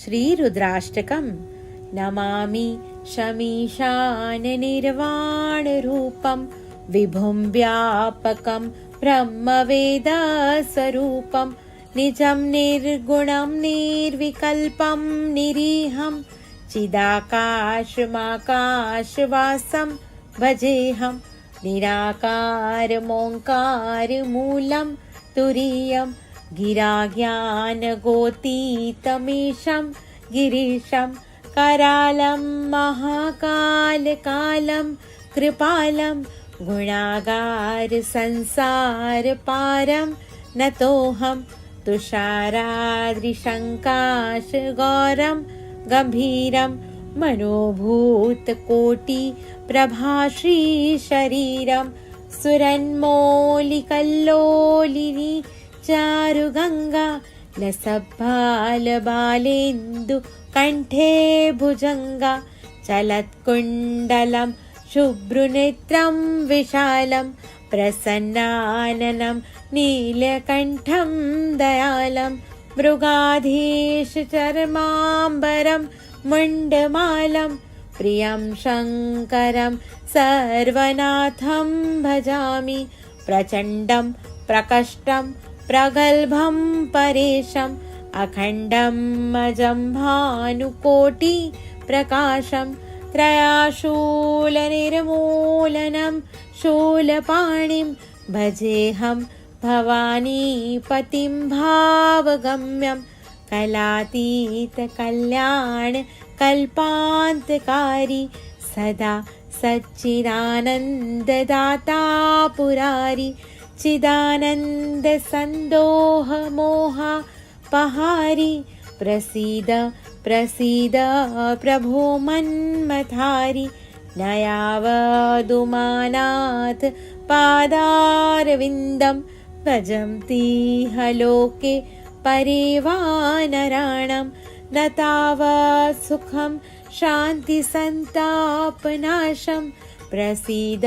श्रीरुद्राष्टकम् नमामि शमीशाननिर्वाणरूपं विभुं व्यापकं ब्रह्मवेदस्वरूपं निजं निर्गुणं निर्विकल्पं निरीहं चिदाकाशमाकाशवासं भजेऽहं निराकारमोङ्कारमूलं तुरीयं गिराज्ञानगोतीतमीशं गिरीशं करालं महाकालकालं कृपालं गुणागारसंसारपारं नतोऽहं तुषाराद्रिशङ्काशगौरं गम्भीरं मनोभूतकोटिप्रभाश्रीशरीरं सुरन्मौलिकल्लोलिनी चारुगङ्गा लसब्बालबालेन्दु कण्ठे भुजङ्गा चलत्कुण्डलं शुभ्रनेत्रं विशालं प्रसन्नाननं नीलकण्ठं दयालं मृगाधीशचर्माम्बरं मुण्डमालं प्रियं शङ्करं सर्वनाथं भजामि प्रचण्डं प्रकष्टं प्रगल्भं परेशम् अखण्डं अजं भानुकोटिप्रकाशं त्रयाशूलनिर्मूलनं शूलपाणिं भजेऽहं भवानीपतिं भावगम्यं कलातीतकल्याणकल्पान्तकारी सदा सच्चिदानन्ददाता पुरारी चिदानन्दसन्दोहमोहपहारी प्रसीद प्रसीद प्रभो मन्मथारी नयावदुमानाथ पादारविन्दं भजन्तीह लोके परिवानराणं न तावत् सुखं शान्तिसन्तापनाशं प्रसीद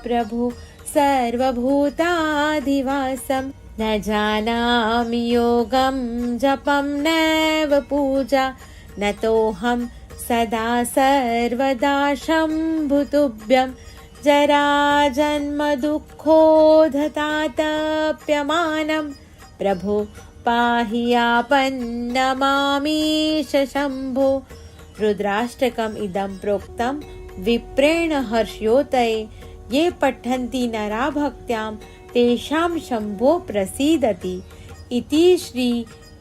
प्रभो सर्वभूताधिवासं न जानामि योगं जपं नैव पूजा नतोऽहं सदा सर्वदा शम्भुतुभ्यं जराजन्मदुःखोधतातप्यमानं प्रभो पाहि आपन्नमामीश शम्भो। रुद्राष्टकम् इदं प्रोक्तं विप्रेण हर्षयोतये ये पठन्ति नरा भक्त्यां तेषां शम्भो प्रसीदति इति श्री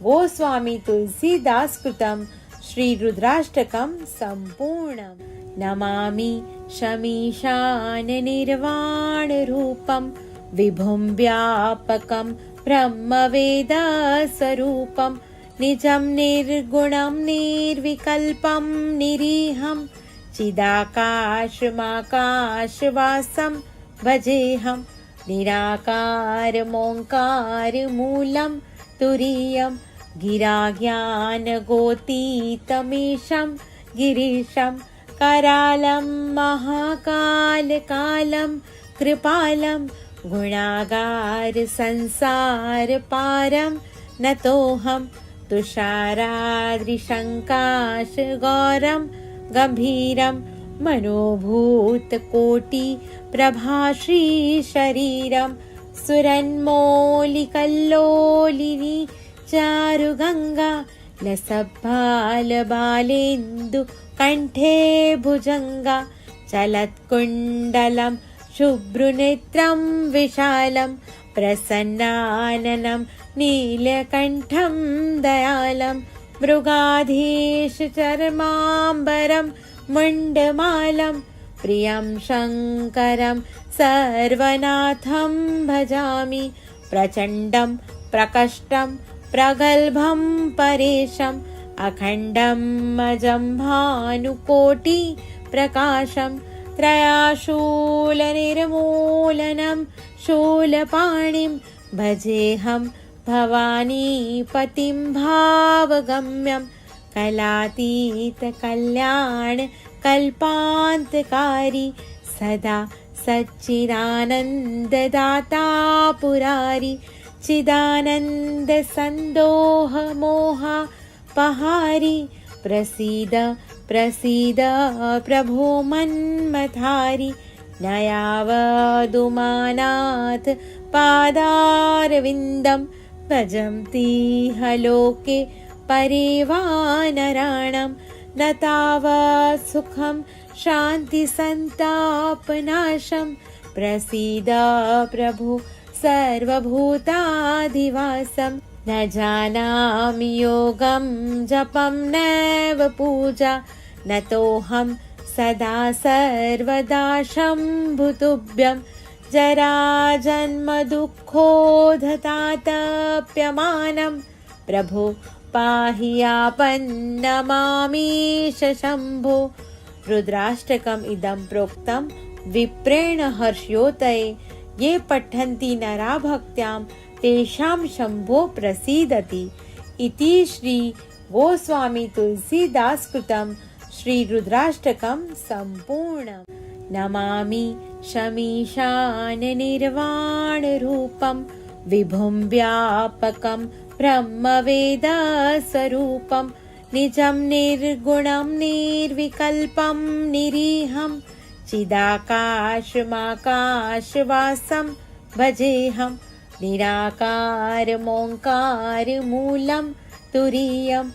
गोस्वामी तुलसीदास कृतं श्रीरुद्राष्टकं सम्पूर्णम्। नमामि शमीशाननिर्वाणरूपं विभुं व्यापकं ब्रह्मवेदस्वरूपं निजं निर्गुणं निर्विकल्पं निरीहं चिदाकाशमाकाशवासं भजेऽहं निराकारमोङ्कारमूलं तुरीयं गिराज्ञानगोतीतमीशं गिरीशं करालं महाकालकालं कृपालं गुणागारसंसारपारं नतोऽहं तुषाराद्रिशङ्काशगौरं गम्भीरं मनोभूतकोटिप्रभाश्रीशरीरं सुरन्मौलिकल्लोलिनी चारुगङ्गा लसब्बालबालेन्दु कण्ठे भुजङ्गा चलत्कुण्डलं शुभ्रनेत्रं विशालं प्रसन्नाननं नीलकण्ठं दयालं मृगाधीशचर्माम्बरं मुण्डमालं प्रियं शङ्करं सर्वनाथं भजामि प्रचण्डं प्रकष्टं प्रगल्भं परेशम् अखण्डं अजं भानुकोटिप्रकाशं त्रयाशूलनिर्मूलनं शूलपाणिं भजेऽहं भवानीपतिं भावगम्यं कलातीतकल्याणकल्पान्तकारी सदा सच्चिदानन्ददाता पुरारी चिदानन्दसन्दोहमोहपहारी पहारी प्रसीद प्रसीद प्रभो मन्मथारी नयावदुमानाथ पादारविन्दं भजन्तीह लोके परिवानराणं न तावत् सुखं शान्तिसन्तापनाशं प्रसीद प्रभु सर्वभूताधिवासं न जानामि योगं जपं नैव पूजा न तोऽहं सदा सर्वदा शम्भुतुभ्यं जराजन्मदुःखोधतातप्यमानं प्रभो पाहि आपन्नमामीश शम्भो। रुद्राष्टकम् इदं प्रोक्तं विप्रेण हर्षयोतये ये पठन्ति नरा भक्त्यां तेषां शम्भो प्रसीदति इति श्री गोस्वामी तुलसीदास कृतं श्री रुद्राष्टकं सम्पूर्णम्। नमामि शमीशान निर्वाण रूपं विभुं व्यापकं ब्रह्मवेद स्वरूपं निजं निर्गुणं निर्विकल्पं निरीहं चिदाकाशमाकाशवासं भजेऽहं निराकारमोङ्कारमूलं तुरीयं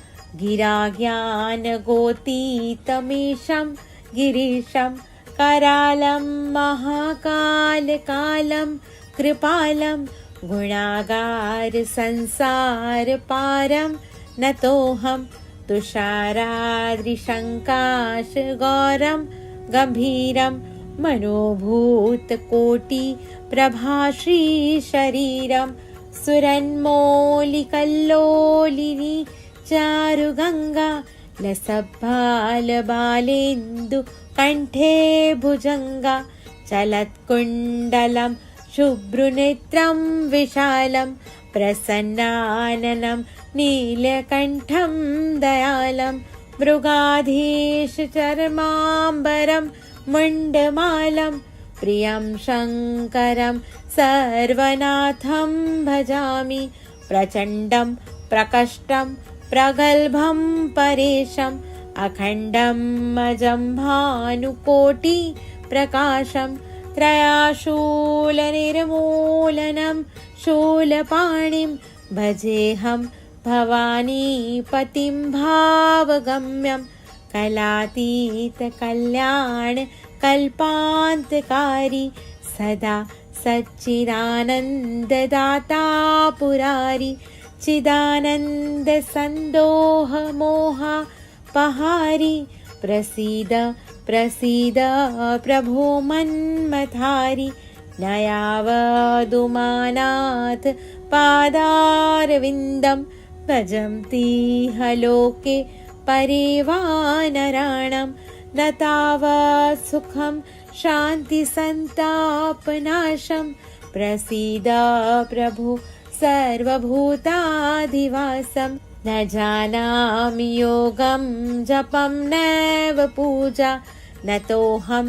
गिराज्ञानगोतीतमीशं गिरीशं करालं महाकालकालं कृपालं गुणागार संसारपारं नतोऽहं तुषाराद्रिशङ्काशगौरं गम्भीरं मनोभूतकोटिप्रभाश्रीशरीरं सुरन्मौलिकल्लोलिनी चारुगङ्गा लसद्बालबालेन्दु कण्ठे भुजङ्गा चलत्कुण्डलं शुभ्रनेत्रं विशालं प्रसन्नाननं नीलकण्ठं दयालं मृगाधीशचर्माम्बरं मुण्डमालं प्रियं शङ्करं सर्वनाथं भजामि प्रचण्डं प्रकष्टं प्रगल्भं परेशम् अखण्डं अजं भानुकोटि प्रकाशं त्रयाशूलनिर्मूलनं शूलपाणिं भजेऽहं भवानीपतिं भावगम्यं कलातीतकल्याणकल्पान्तकारी सदा सच्चिदानन्ददाता पुरारी चिदानन्दसन्दोहमोहा पहारी प्रसीद प्रसीद प्रभो मन्मथारी नयावदुमानाथ पादारविन्दं भजन्तीह लोके परिवानराणं न तावत् सुखं शान्तिसन्तापनाशं प्रसीद प्रभु सर्वभूताधिवासं न जानामि योगं जपं नैव पूजा न तोऽहं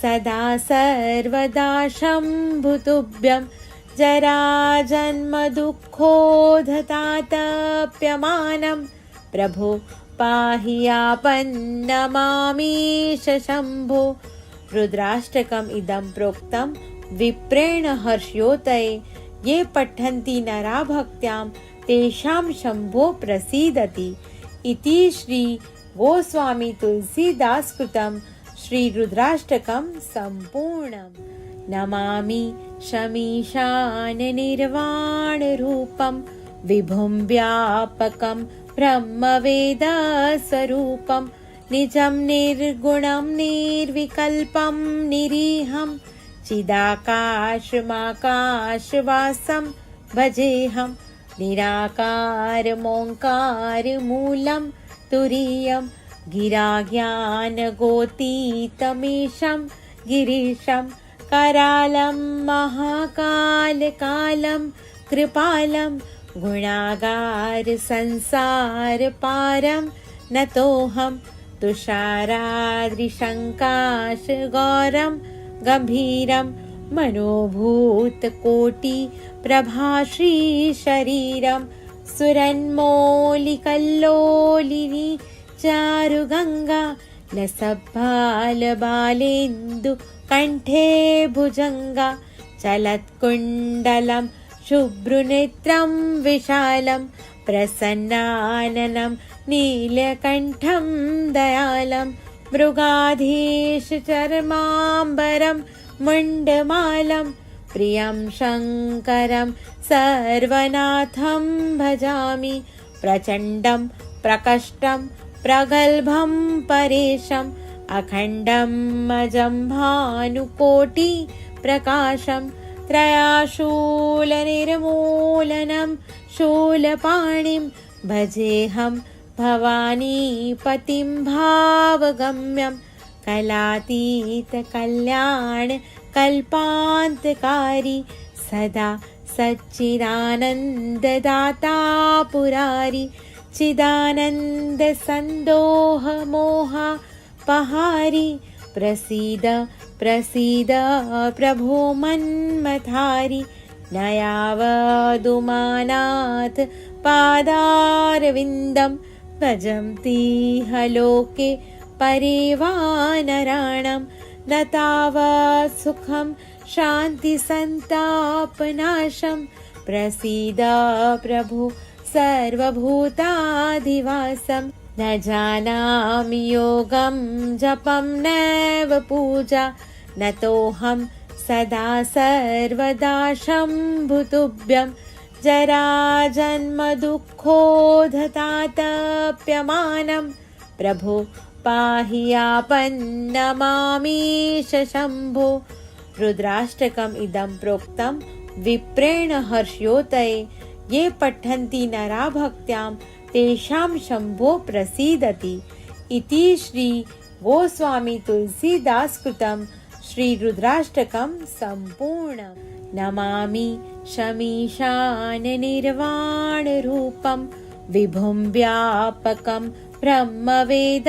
सदा सर्वदा शम्भुतुभ्यं जराजन्मदुःखोधतातप्यमानं प्रभो पाहि आपन्नमामीश शम्भो। रुद्राष्टकम् इदं प्रोक्तं विप्रेण हर्षयोतये ये पठन्ति नरा भक्त्यां तेषां शम्भो प्रसीदति इति श्री गोस्वामी तुलसीदास कृतं श्री रुद्राष्टकं सम्पूर्णम्। नमामि शमीशान निर्वाण रूपं विभुं व्यापकं ब्रह्मवेद स्वरूपं निजं निर्गुणं निर्विकल्पं निरीहं चिदाकाशमाकाशवासं भजेऽहं निराकारमोङ्कारमूलं तुरीयं गिराज्ञानगोतीतमीशं गिरीशं करालं महाकालकालं कृपालं गुणागार संसारपारं नतोऽहं तुषाराद्रिशङ्काशगौरं गम्भीरं मनोभूतकोटिप्रभाश्रीशरीरं सुरन्मौलिकल्लोलिनी चारुगङ्गा लसद्बालबालेन्दु कण्ठे भुजङ्गा चलत्कुण्डलं शुभ्रुनेत्रं विशालं प्रसन्नाननं नीलकण्ठं दयालं मृगाधीशचर्माम्बरं मुण्डमालं प्रियं शङ्करं सर्वनाथं भजामि प्रचण्डं प्रकष्टं प्रगल्भं परेशम् अखण्डं अजं भानुकोटि प्रकाशं त्रयाशूलनिर्मूलनं शूलपाणिं भजेऽहं भवानीपतिं भावगम्यं कलातीतकल्याणकल्पान्तकारी सदा सच्चिदानन्ददाता पुरारी चिदानन्दसन्दोहमोहपहारी प्रसीद प्रसीद प्रभो मन्मथारि न यावदुमानाथ पादारविन्दं भजन्तीह लोके परिवानराणं न तावत् सुखं शान्तिसन्तापनाशं प्रसीद प्रभो सर्वभूताधिवासं न जानामि योगं जपं नैव पूजा न तोऽहं सदा सर्वदा शम्भुतुभ्यं जराजन्मदुःखोधतातप्यमानं प्रभो पाहि आपन्नमामीश शम्भो। रुद्राष्टकम् इदं प्रोक्तं विप्रेण हर्ष्योदये ये पठन्ति नरा भक्त्यां तेषां शम्भो प्रसीदति इति श्री गोस्वामी तुलसीदास कृतं श्री रुद्राष्टकं सम्पूर्णम्। नमामि शमीशान निर्वाण रूपं विभुं व्यापकं ब्रह्मवेद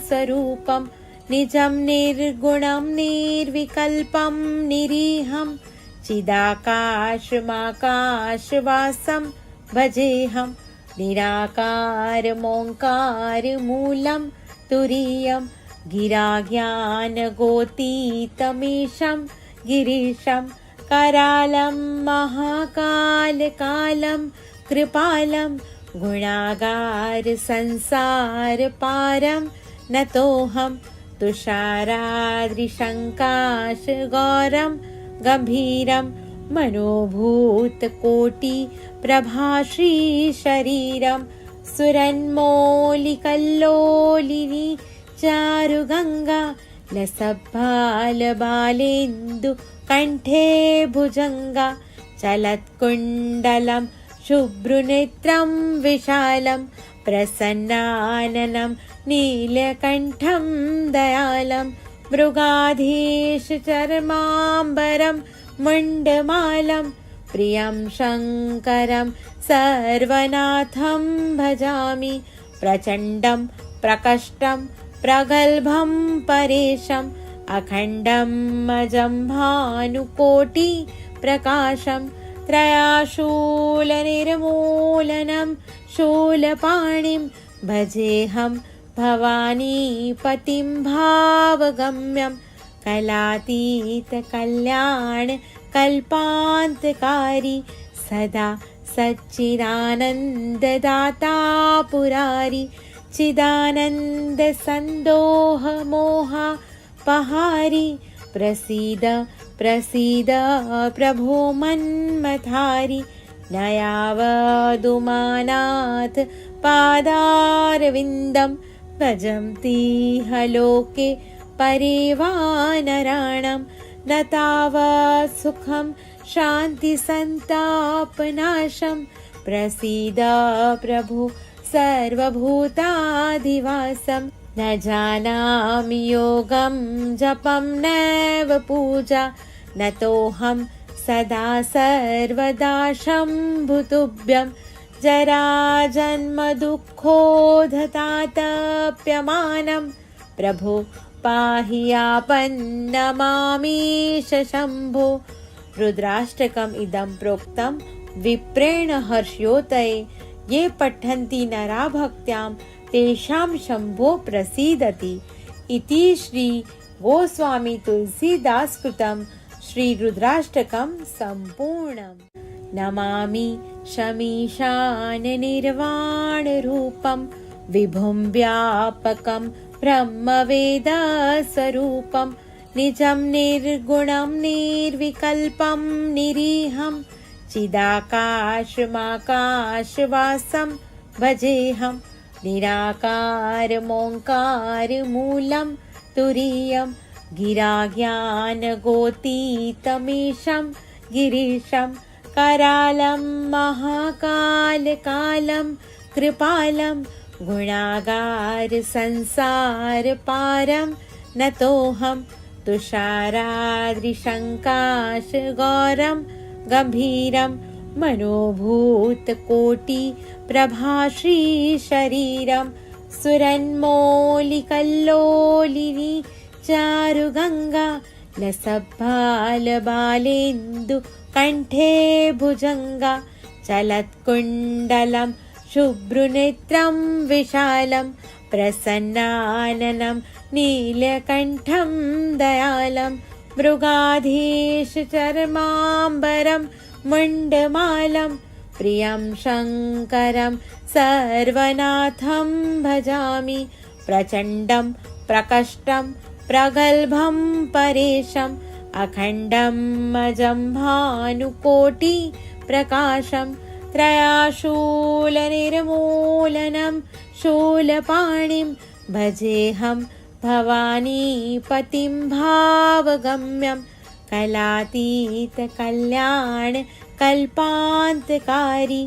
स्वरूपं निजं निर्गुणं निर्विकल्पं निरीहं चिदाकाशमाकाशवासं भजेऽहं निराकारमोङ्कारमूलं तुरीयं गिराज्ञानगोतीतमीशं गिरीशं करालं महाकालकालं कृपालं गुणागारसंसारपारं नतोऽहं तुषाराद्रिशङ्काशगौरं गम्भीरं मनोभूतकोटिप्रभाश्रीशरीरं सुरन्मौलिकल्लोलिनी चारुगङ्गा लसद्बालबालेन्दु कण्ठे भुजङ्गा चलत्कुण्डलं शुभ्रुनेत्रं विशालं प्रसन्नाननं नीलकण्ठं दयालं मृगाधीशचर्माम्बरं मुण्डमालं प्रियं शङ्करं सर्वनाथं भजामि प्रचण्डं प्रकष्टं प्रगल्भं परेशम् अखण्डम् अजं भानुकोटि प्रकाशं त्रयाशूलनिर्मूलनं शूलपाणिं भजेऽहं भवानीपतिं भावगम्यं कलातीतकल्याणकल्पान्तकारी सदा सच्चिदानन्ददाता पुरारी चिदानन्दसन्दोहमोहपहारी प्रसीद प्रसीद प्रभो मन्मथारि न यावदुमानाथ पादारविन्दं भजन्तीह लोके परिवानराणं न तावत् सुखं शान्तिसन्तापनाशं प्रसीद प्रभु सर्वभूताधिवासं न जानामि योगं जपं नैव पूजा न तोऽहं सदा सर्वदा शम्भुतुभ्यं जराजन्मदुःखोधतातप्यमानं प्रभो पाहि आपन्नमामीश शम्भो। रुद्राष्टकम् इदं प्रोक्तं विप्रेण हर्ष्योदये ये पठन्ति नरा भक्त्यां तेषां शम्भो प्रसीदति इति श्री गोस्वामी तुलसीदास कृतं श्री रुद्राष्टकं सम्पूर्णम्। नमामि शमीशान निर्वाण रूपं विभुं व्यापकं ब्रह्मवेद स्वरूपं निजं निर्गुणं निर्विकल्पं निरीहं चिदाकाशमाकाशवासं भजेऽहं निराकारमोङ्कारमूलं तुरीयं गिराज्ञानगोतीतमीशं गिरीशं करालं महाकालकालं कृपालं गुणागार संसारपारं नतोऽहं तुषाराद्रिशङ्काशगौरं गम्भीरं मनोभूतकोटिप्रभाश्रीशरीरं सुरन्मौलिकल्लोलिनी चारुगङ्गा लसद्बालबालेन्दु कण्ठे भुजङ्गा चलत्कुण्डलं शुभ्रनेत्रं विशालं प्रसन्नाननं नीलकण्ठं दयालं मृगाधीशचर्माम्बरं मुण्डमालं प्रियं शङ्करं सर्वनाथं भजामि प्रचण्डं प्रकष्टं प्रगल्भं परेशम् अखण्डं अजं भानुकोटिप्रकाशं त्रयाशूलनिर्मूलनं शूलपाणिं भजेऽहं भवानीपतिं भावगम्यं कलातीतकल्याणकल्पान्तकारी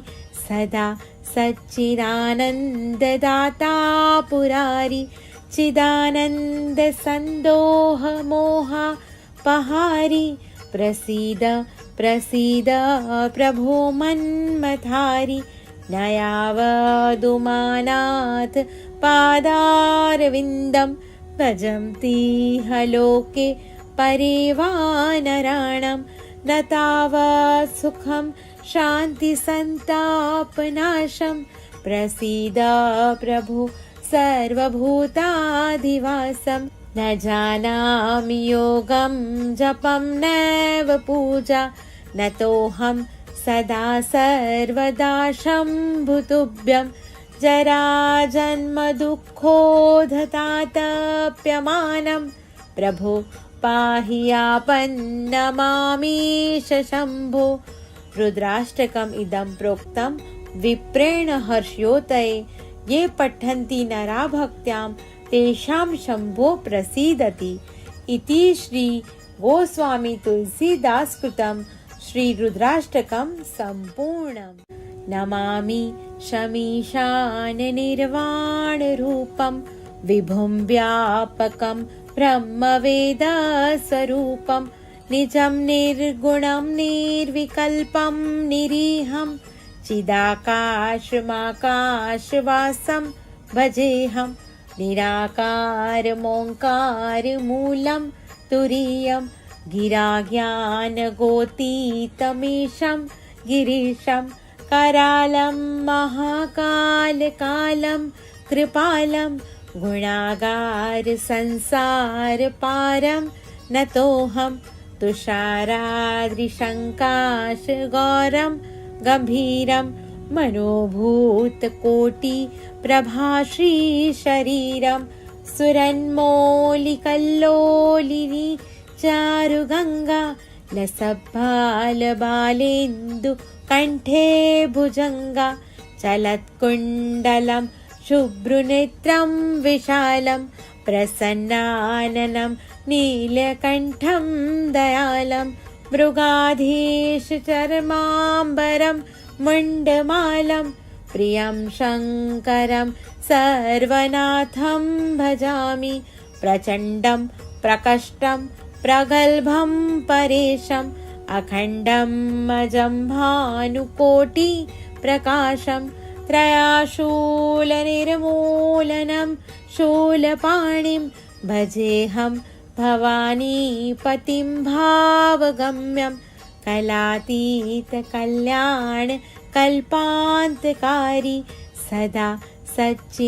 सदा सच्चिदानन्ददाता पुरारी चिदानन्दसन्दोहमोहपहारी प्रसीद प्रसीद प्रभो मन्मथारी नयावदुमानाथ पादारविन्दं भजन्तीह लोके परिवानराणं न तावत् सुखं शान्तिसन्तापनाशं प्रसीद प्रभो सर्वभूताधिवासं न जानामि योगं जपं नैव पूजा नतोऽहं सदा सर्वदा शम्भुतुभ्यं जराजन्मदुःखोधतातप्यमानं प्रभो पाहि आपन्नमामीश शम्भो। रुद्राष्टकम् इदं प्रोक्तं विप्रेण हर्षयोतये ये पठन्ति नरा भक्त्यां तेषां शम्भो प्रसीदति इति श्री गोस्वामी तुलसीदास कृतं श्री रुद्राष्टकं सम्पूर्णम्। नमामि शमीशान निर्वाण रूपं विभुं व्यापकं ब्रह्मवेद स्वरूपं निजं निर्गुणं निर्विकल्पं निरीहं चिदाकाशमाकाशवासं भजेऽहं निराकारमोङ्कारमूलं तुरीयं गिराज्ञानगोतीतमीशं गिरीशं करालं महाकालकालं कृपालं गुणागार संसारपारं नतोऽहं तुषाराद्रिशङ्काशगौरं गम्भीरं मनोभूतकोटिप्रभाश्रीशरीरं सुरन्मौलिकल्लोलिनी चारुगङ्गा लसद्बालबालेन्दु कण्ठे भुजङ्गा चलत्कुण्डलं शुभ्रनेत्रं विशालं प्रसन्नाननं नीलकण्ठं दयालं मृगाधीशचर्माम्बरं मुण्डमालं प्रियं शङ्करं सर्वनाथं भजामि प्रचण्डं प्रकष्टं प्रगल्भं परेशम् अखण्डं अजं भानुकोटिप्रकाशं त्रयाशूलनिर्मूलनं शूलपाणिं भजेऽहं भवानीपतिं भावगम्यं कलातीतकल्याणकल्पान्तकारी कल्पान्तकारी सदा सच्चिदानन्ददाता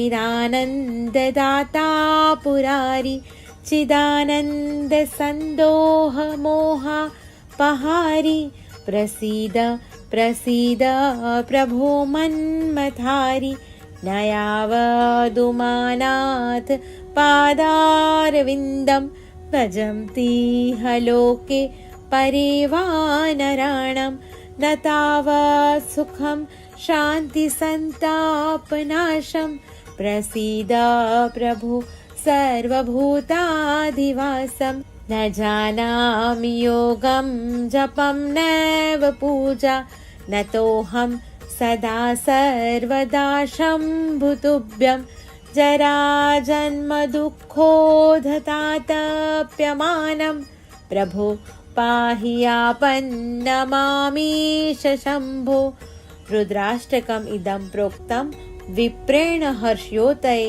पुरारी चिदानन्द सन्दोह मोहापहारी प्रसीद प्रसीद प्रभो मन्मथारी नयावदुमानाथ पादारविन्दं भजन्तीह लोके परिवानराणं न तावत् सुखं शान्तिसन्तापनाशं प्रसीद प्रभु सर्वभूताधिवासं न जानामि योगं जपं नैव पूजा न तोऽहं सदा सर्वदा शम्भुतुभ्यं जराजन्मदुःखोधतातप्यमानं प्रभो पाहि आपन्नमामीश शम्भो। रुद्राष्टकम् इदं प्रोक्तं विप्रेण हर्षयोतये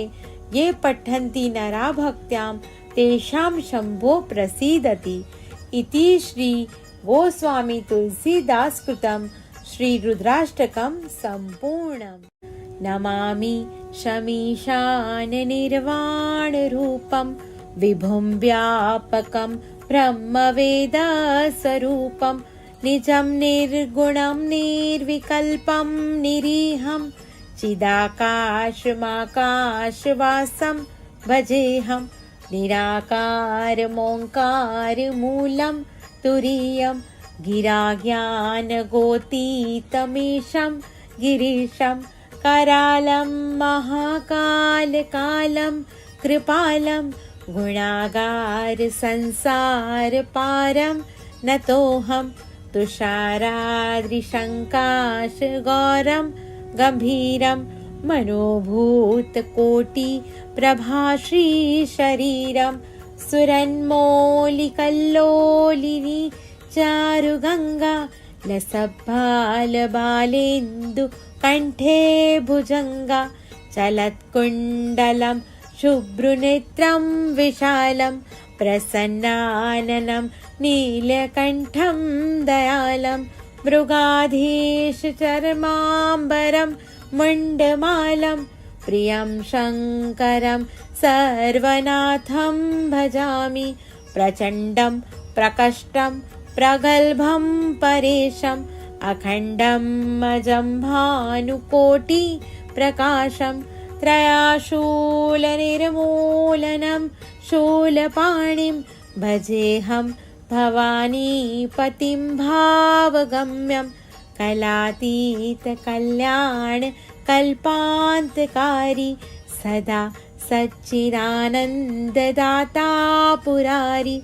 ये पठन्ति नरा भक्त्यां तेषां शम्भो प्रसीदति इति श्री गोस्वामी तुलसीदास कृतं श्री रुद्राष्टकं सम्पूर्णम्। नमामि शमीशान निर्वाण रूपं विभुं व्यापकं ब्रह्मवेद स्वरूपं निजं निर्गुणं निर्विकल्पं निरीहं चिदाकाशमाकाशवासं भजेऽहं निराकारमोङ्कारमूलं तुरीयं गिराज्ञानगोतीतमीशं गिरीशं करालं महाकालकालं कृपालं गुणागार संसारपारं नतोऽहं तुषाराद्रिशङ्काशगौरं गम्भीरं मनोभूतकोटिप्रभाश्रीशरीरं सुरन्मौलिकल्लोलिनी चारुगङ्गा लसब्बालबालेन्दु कण्ठे भुजङ्गा चलत्कुण्डलं शुभ्रुनेत्रं विशालं प्रसन्नाननं नीलकण्ठं दयालं मृगाधीशचर्माम्बरं मुण्डमालं प्रियं शङ्करं सर्वनाथं भजामि प्रचण्डं प्रकष्टं प्रगल्भं परेशम् अखण्डं अजं भानुकोटिप्रकाशं त्रयाशूलनिर्मूलनं शूलपाणिं भजेऽहं भवानीपतिं भावगम्यं कलातीतकल्याणकल्पान्तकारी सदा सच्चिदानन्ददाता पुरारी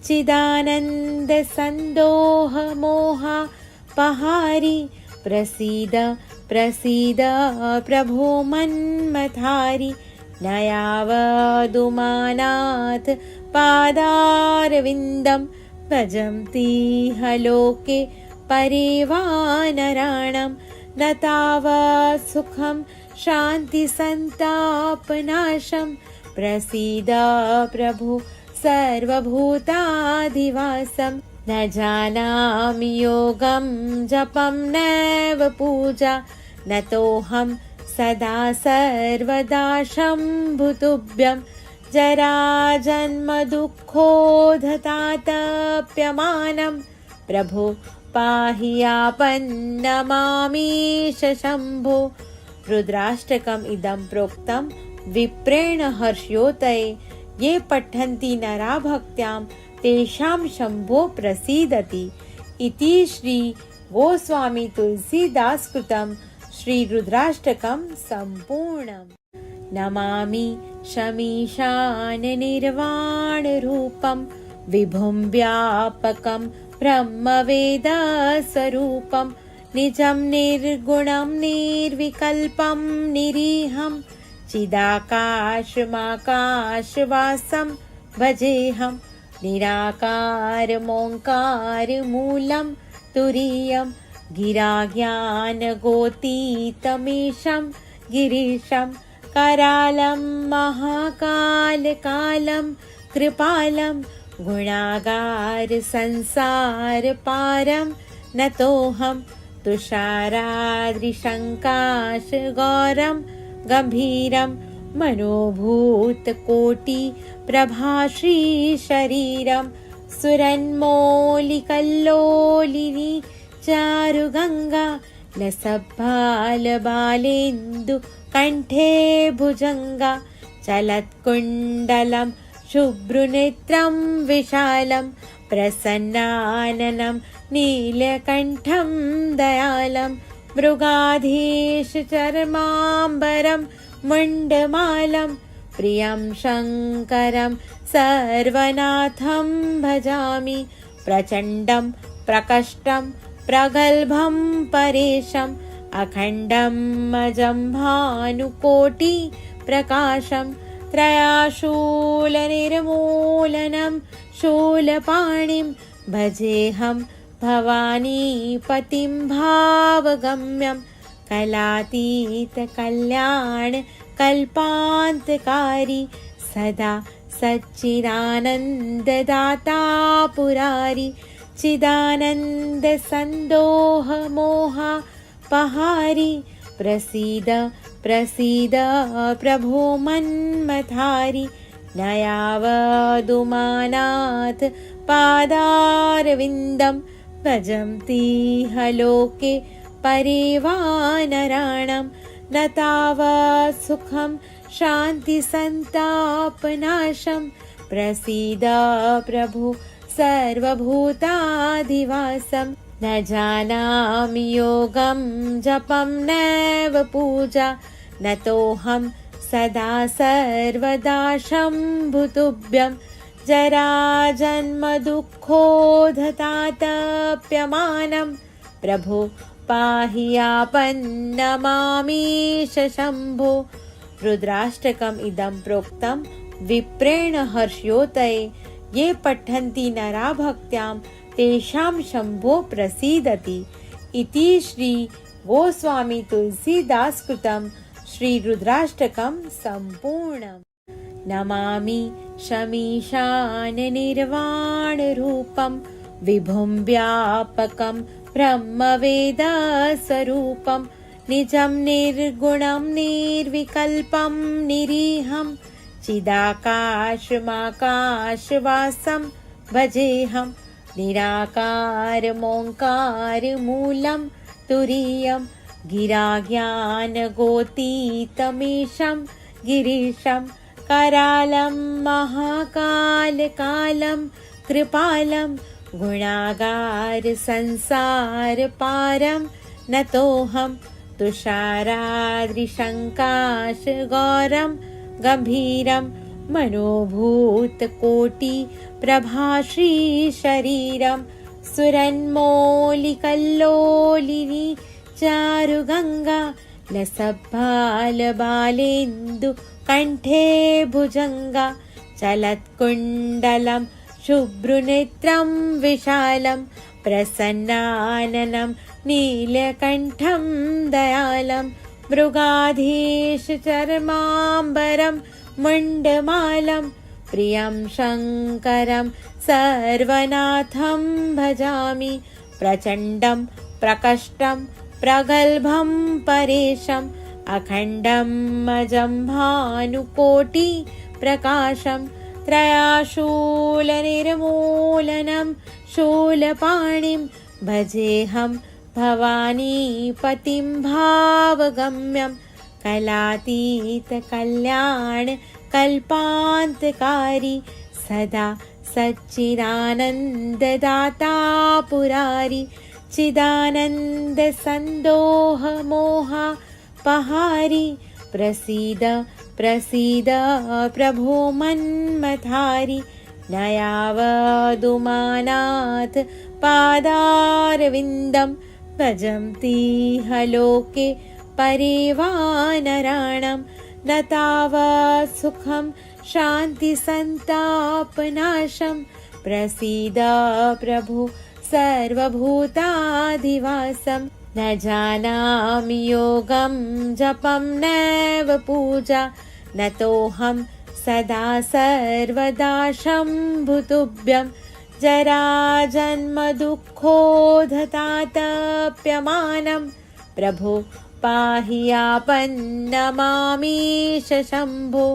चिदानन्द सन्दोह मोहापहारी प्रसीद प्रसीद प्रभो मन्मथारी नयावदुमानाथ पादारविन्दं भजन्तीह लोके परिवानराणं न तावत् सुखं शान्तिसन्तापनाशं प्रसीद प्रभु सर्वभूताधिवासं न जानामि योगं जपं नैव पूजा न तोऽहं सदा सर्वदा शम्भुतुभ्यं जराजन्मदुःखोधतातप्यमानं प्रभो पाहि आपन्नमामीश शम्भो। रुद्राष्टकम् इदं प्रोक्तं विप्रेण हर्षयोतये ये पठन्ति नरा भक्त्यां तेषां शम्भो प्रसीदति इति श्री गोस्वामी तुलसीदास कृतं श्री रुद्राष्टकं सम्पूर्णम्। नमामि शमीशान निर्वाण रूपं विभुं व्यापकं ब्रह्मवेद स्वरूपं निजं निर्गुणं निर्विकल्पं निरीहं चिदाकाशमाकाशवासं भजेऽहं निराकारमोङ्कारमूलं तुरीयं गिराज्ञानगोतीतमीशं गिरीशं करालं महाकालकालं कृपालं गुणागार संसारपारं नतोऽहं तुषाराद्रिशङ्काशगौरं गम्भीरं मनोभूतकोटिप्रभाश्रीशरीरं सुरन्मौलिकल्लोलिनी चारुगङ्गा लसद्बालेन्दु कण्ठे भुजङ्गा चलत्कुण्डलं शुभ्रनेत्रं विशालं प्रसन्नाननं नीलकण्ठं दयालं मृगाधीशचर्माम्बरं मुण्डमालं प्रियं शङ्करं सर्वनाथं भजामि प्रचण्डं प्रकष्टं प्रगल्भं परेशम् अखण्डं अजं भानुकोटिप्रकाशं त्रयाशूलनिर्मूलनं शूलपाणिं भजेऽहं भवानीपतिं भावगम्यं कलातीतकल्याणकल्पान्तकारी सदा सच्चिदानन्ददाता पुरारि चिदानन्दसन्दोहमोहापहारि प्रसीद प्रसीद प्रभो मन्मथारि न यावदुमानाथ पादारविन्दं भजन्तीह लोके परिवानराणां न तावत् सुखं शान्तिसन्तापनाशं प्रसीद प्रभु सर्वभूताधिवासं न जानामि योगं जपं नैव पूजा न तोऽहं सदा सर्वदा शम्भुतुभ्यं जराजन्मदुःखोधतातप्यमानं प्रभो पाहि आपन्नमामीश शम्भो। रुद्राष्टकम् इदं प्रोक्तं विप्रेण हर्षयोतये ये पठन्ति नरा भक्त्यां तेषां शम्भो प्रसीदति इति श्री गोस्वामी तुलसीदास कृतं श्री रुद्राष्टकं सम्पूर्णम्। नमामि शमीशान निर्वाणरूपं विभुं व्यापकं ब्रह्मवेदस्वरूपं निजं निर्गुणं निर्विकल्पं निरीहं चिदाकाशमाकाशवासं भजेऽहं निराकारमोङ्कारमूलं तुरीयं गिराज्ञानगोतीतमीशं गिरीशं करालं महाकालकालं कृपालं गुणागारसंसारपारं नतोऽहं तुषाराद्रिशङ्काशगौरं गम्भीरं मनोभूतकोटिप्रभाश्रीशरीरं सुरन्मौलिकल्लोलिनी चारुगङ्गा लसद्बालेन्दु कण्ठे भुजङ्गा चलत्कुण्डलं शुभ्रनेत्रं विशालं प्रसन्नाननं नीलकण्ठं दयालं मृगाधीशचर्माम्बरं मुण्डमालं प्रियं शङ्करं सर्वनाथं भजामि प्रचण्डं प्रकष्टं प्रगल्भं परेशम् अखण्डं अजं भानुकोटिप्रकाशं त्रयाशूलनिर्मूलनं शूलपाणिं भजेऽहं भवानीपतिं भावगम्यं कलातीतकल्याणकल्पान्तकारी सदा सच्चिदानन्ददाता पुरारि चिदानन्दसन्दोहमोहापहारि प्रसीद प्रसीद प्रभो मन्मथारि न यावदुमानाथ पादारविन्दं भजन्तीह लोके परिवानराणां न तावत् सुखं शान्तिसन्तापनाशं प्रसीद प्रभु सर्वभूताधिवासं न जानामि योगं जपं नैव पूजा न तोऽहं सदा सर्वदा शम्भुतुभ्यं जराजन्मदुःखोधतातप्यमानं प्रभो पाहि आपन्नमामीश शम्भो।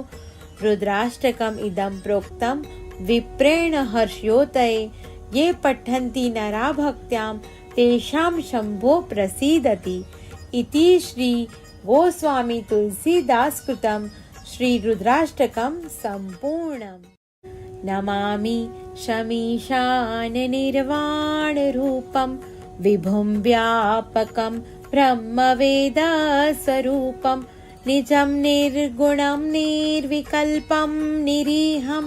रुद्राष्टकम् इदं प्रोक्तं विप्रेण हर्ष्योदये ये पठन्ति नरा भक्त्यां तेषां शम्भो प्रसीदति इति श्री गोस्वामी तुलसीदास कृतं श्री रुद्राष्टकं सम्पूर्णम्। नमामि शमीशान निर्वाण रूपं विभुं व्यापकं ब्रह्मवेद स्वरूपं निजं निर्गुणं निर्विकल्पं निरीहं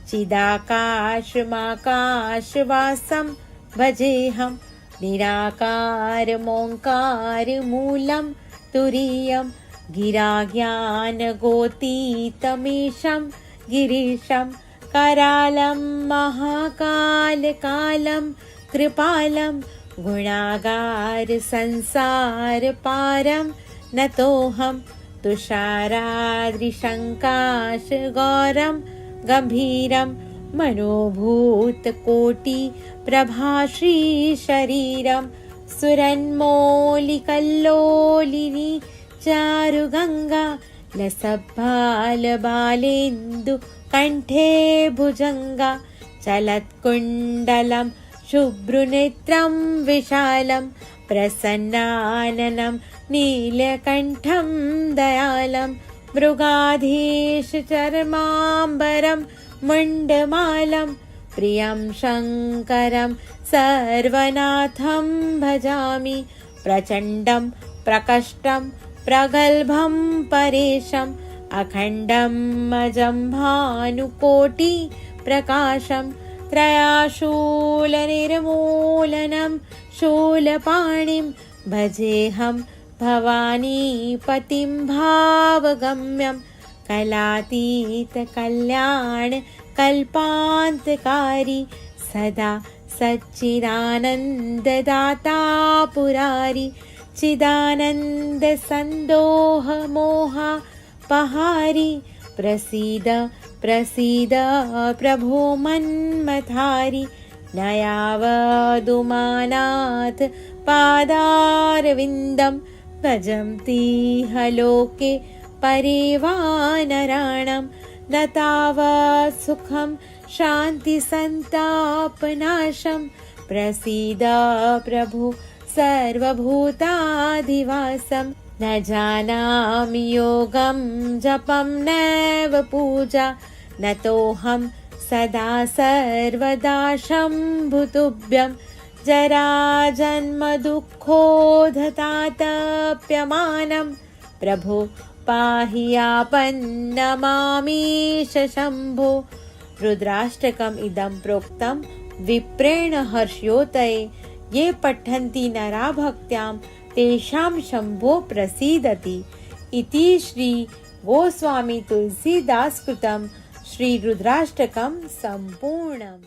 चिदाकाशमाकाशवासं भजेऽहं निराकारमोङ्कारमूलं तुरीयं गिराज्ञानगोतीतमीशं गिरीशं करालं महाकालकालं कृपालं गुणागार संसारपारं नतोऽहं तुषाराद्रिशङ्काशगौरं गम्भीरं मनोभूतकोटिप्रभाश्रीशरीरं सुरन्मौलिकल्लोलिनी चारुगङ्गा लसद्बालबालेन्दु कण्ठे भुजङ्गा चलत्कुण्डलं शुभ्रनेत्रं विशालं प्रसन्नाननं नीलकण्ठं दयालं मृगाधीशचर्माम्बरं मुण्डमालं प्रियं शङ्करं सर्वनाथं भजामि प्रचण्डं प्रकष्टं प्रगल्भं परेशम् अखण्डं अजं भानुकोटि प्रकाशं त्रयाशूलनिर्मूलनं शूलपाणिं भजेऽहं भवानीपतिं भावगम्यं कलातीतकल्याणकल्पान्तकारी सदा सच्चिदानन्ददाता पुरारी चिदानन्दसन्दोहमोहपहारी प्रसीद प्रसीद प्रभो मन्मथारी न यावदुमानाथ पादारविन्दं भजन्तीह लोके परिवानराणं न तावत् सुखं शान्तिसन्तापनाशं प्रसीद प्रभु सर्वभूताधिवासं न जानामि योगं जपं नैव पूजा नतोऽहं सदा सर्वदा शम्भुतुभ्यं जराजन्मदुःखोधतातप्यमानं प्रभो पाहि आपन्नमामीश शम्भो। रुद्राष्टकम् इदं प्रोक्तं विप्रेण हर्ष्योदये ये पठन्ति नरा भक्त्यां तेषां शम्भो प्रसीदति इति श्री गोस्वामी तुलसीदास कृतं श्री रुद्राष्टकं सम्पूर्णम्।